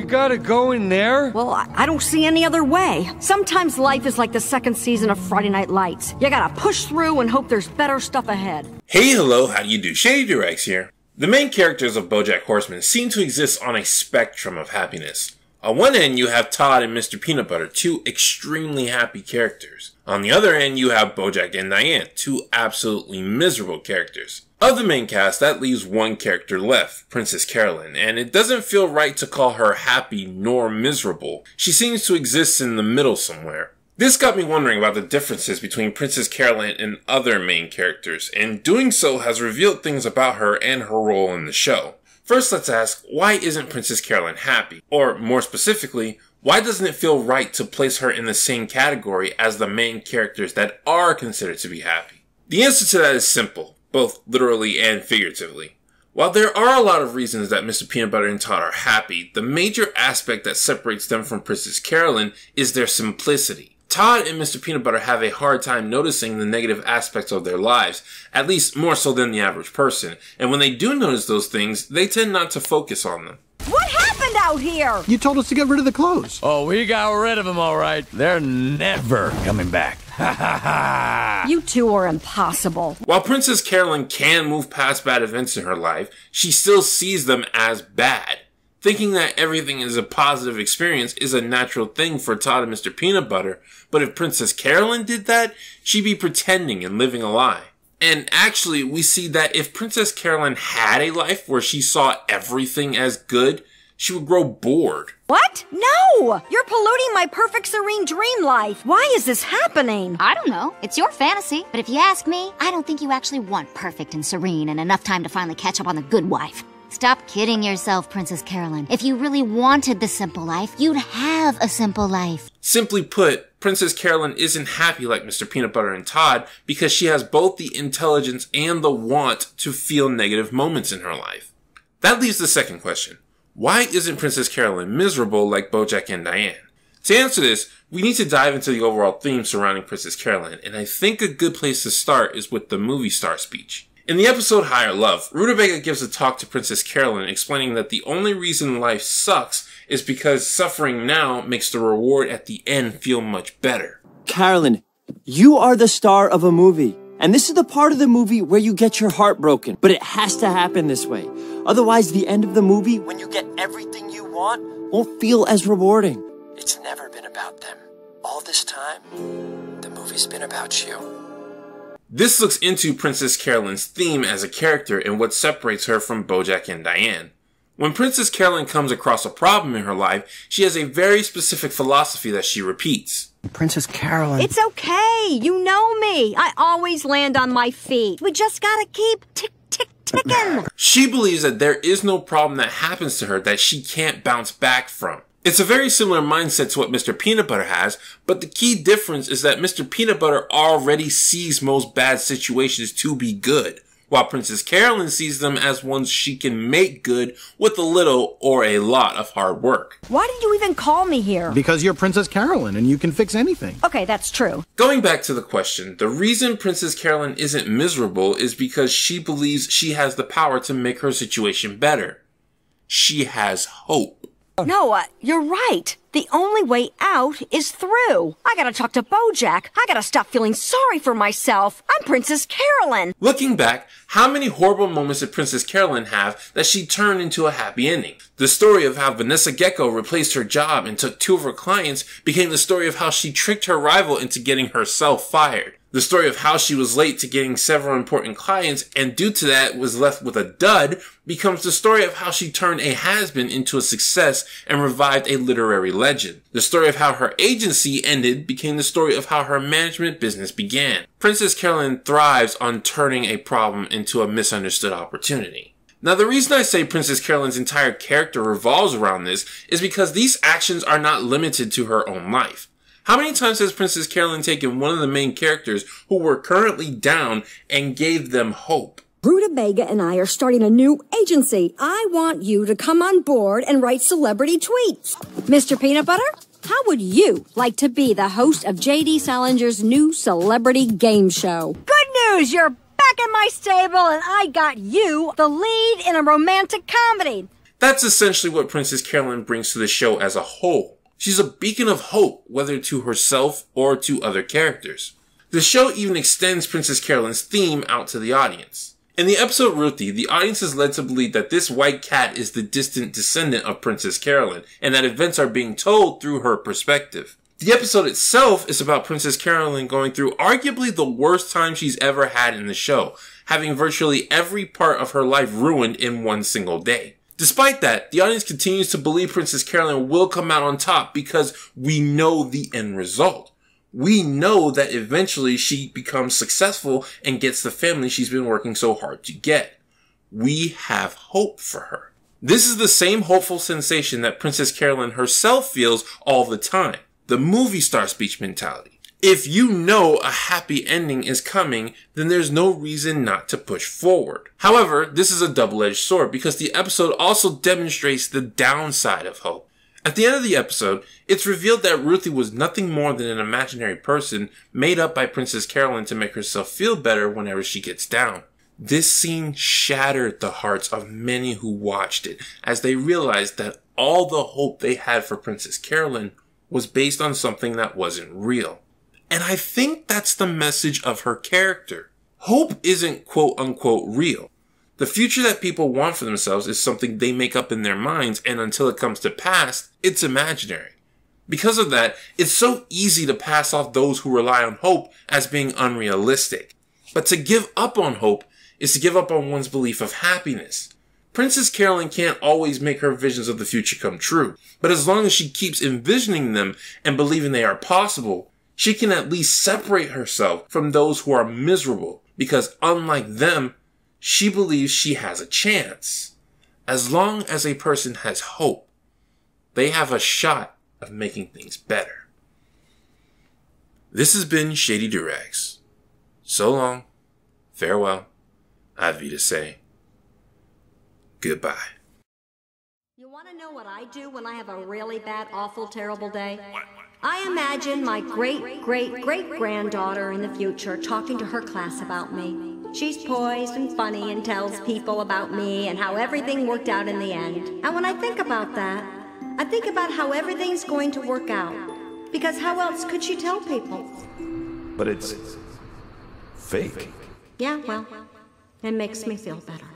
We gotta go in there? Well, I don't see any other way. Sometimes life is like the second season of Friday Night Lights. You gotta push through and hope there's better stuff ahead. Hey, hello, how do you do? Shady Doorags here. The main characters of Bojack Horseman seem to exist on a spectrum of happiness. On one end, you have Todd and Mr. Peanut Butter, two extremely happy characters. On the other end, you have Bojack and Diane, two absolutely miserable characters. Of the main cast, that leaves one character left, Princess Carolyn, and it doesn't feel right to call her happy nor miserable. She seems to exist in the middle somewhere. This got me wondering about the differences between Princess Carolyn and other main characters, and doing so has revealed things about her and her role in the show. First, let's ask, why isn't Princess Carolyn happy? Or, more specifically, why doesn't it feel right to place her in the same category as the main characters that are considered to be happy? The answer to that is simple, both literally and figuratively. While there are a lot of reasons that Mr. Peanut Butter and Todd are happy, the major aspect that separates them from Princess Carolyn is their simplicity. Todd and Mr. Peanut Butter have a hard time noticing the negative aspects of their lives, at least more so than the average person, and when they do notice those things, they tend not to focus on them. What happened out here? You told us to get rid of the clothes. Oh, we got rid of them all right. They're never coming back. Ha ha ha! You two are impossible. While Princess Carolyn can move past bad events in her life, she still sees them as bad. Thinking that everything is a positive experience is a natural thing for Todd and Mr. Peanut Butter, but if Princess Carolyn did that, she'd be pretending and living a lie. And actually, we see that if Princess Carolyn had a life where she saw everything as good, she would grow bored. What? No! You're polluting my perfect serene dream life. Why is this happening? I don't know. It's your fantasy. But if you ask me, I don't think you actually want perfect and serene and enough time to finally catch up on the good wife. Stop kidding yourself, Princess Carolyn. If you really wanted the simple life, you'd have a simple life. Simply put, Princess Carolyn isn't happy like Mr. Peanut Butter and Todd because she has both the intelligence and the want to feel negative moments in her life. That leaves the second question. Why isn't Princess Carolyn miserable like Bojack and Diane? To answer this, we need to dive into the overall theme surrounding Princess Carolyn, and I think a good place to start is with the movie star speech. In the episode Higher Love, Rutabaga gives a talk to Princess Carolyn explaining that the only reason life sucks is because suffering now makes the reward at the end feel much better. Carolyn, you are the star of a movie. And this is the part of the movie where you get your heart broken. But it has to happen this way. Otherwise, the end of the movie, when you get everything you want, won't feel as rewarding. It's never been about them. All this time, the movie's been about you. This looks into Princess Carolyn's theme as a character and what separates her from Bojack and Diane. When Princess Carolyn comes across a problem in her life, she has a very specific philosophy that she repeats. Princess Carolyn. It's okay. You know me. I always land on my feet. We just gotta keep ticking. She believes that there is no problem that happens to her that she can't bounce back from. It's a very similar mindset to what Mr. Peanut Butter has, but the key difference is that Mr. Peanut Butter already sees most bad situations to be good, while Princess Carolyn sees them as ones she can make good with a little or a lot of hard work. Why did you even call me here? Because you're Princess Carolyn and you can fix anything. Okay, that's true. Going back to the question, the reason Princess Carolyn isn't miserable is because she believes she has the power to make her situation better. She has hope. No, you're right. The only way out is through. I gotta talk to Bojack. I gotta stop feeling sorry for myself. I'm Princess Carolyn. Looking back, how many horrible moments did Princess Carolyn have that she turned into a happy ending? The story of how Vanessa Gecko replaced her job and took 2 of her clients became the story of how she tricked her rival into getting herself fired. The story of how she was late to getting several important clients and due to that was left with a dud becomes the story of how she turned a has-been into a success and revived a literary legend. The story of how her agency ended became the story of how her management business began. Princess Carolyn thrives on turning a problem into a misunderstood opportunity. Now, the reason I say Princess Carolyn's entire character revolves around this is because these actions are not limited to her own life. How many times has Princess Carolyn taken one of the main characters who were currently down and gave them hope? Rutabaga and I are starting a new agency. I want you to come on board and write celebrity tweets. Mr. Peanut Butter, how would you like to be the host of J.D. Salinger's new celebrity game show? Good news, you're back in my stable and I got you the lead in a romantic comedy. That's essentially what Princess Carolyn brings to the show as a whole. She's a beacon of hope, whether to herself or to other characters. The show even extends Princess Carolyn's theme out to the audience. In the episode Ruthie, the audience is led to believe that this white cat is the distant descendant of Princess Carolyn, and that events are being told through her perspective. The episode itself is about Princess Carolyn going through arguably the worst time she's ever had in the show, having virtually every part of her life ruined in one single day. Despite that, the audience continues to believe Princess Carolyn will come out on top because we know the end result. We know that eventually she becomes successful and gets the family she's been working so hard to get. We have hope for her. This is the same hopeful sensation that Princess Carolyn herself feels all the time. The movie star speech mentality. If you know a happy ending is coming, then there's no reason not to push forward. However, this is a double-edged sword because the episode also demonstrates the downside of hope. At the end of the episode, it's revealed that Ruthie was nothing more than an imaginary person made up by Princess Carolyn to make herself feel better whenever she gets down. This scene shattered the hearts of many who watched it as they realized that all the hope they had for Princess Carolyn was based on something that wasn't real. And I think that's the message of her character. Hope isn't quote-unquote real. The future that people want for themselves is something they make up in their minds, and until it comes to pass, it's imaginary. Because of that, it's so easy to pass off those who rely on hope as being unrealistic. But to give up on hope is to give up on one's belief of happiness. Princess Carolyn can't always make her visions of the future come true, but as long as she keeps envisioning them and believing they are possible, she can at least separate herself from those who are miserable, because unlike them, she believes she has a chance. As long as a person has hope, they have a shot of making things better. This has been Shady Doorags. So long, farewell, Avita goodbye. You want to know what I do when I have a really bad, awful, terrible day? I imagine my great-great-great-granddaughter in the future talking to her class about me. She's poised and funny and tells people about me and how everything worked out in the end. And when I think about that, I think about how everything's going to work out. Because how else could she tell people? But it's fake. Yeah, well, it makes me feel better.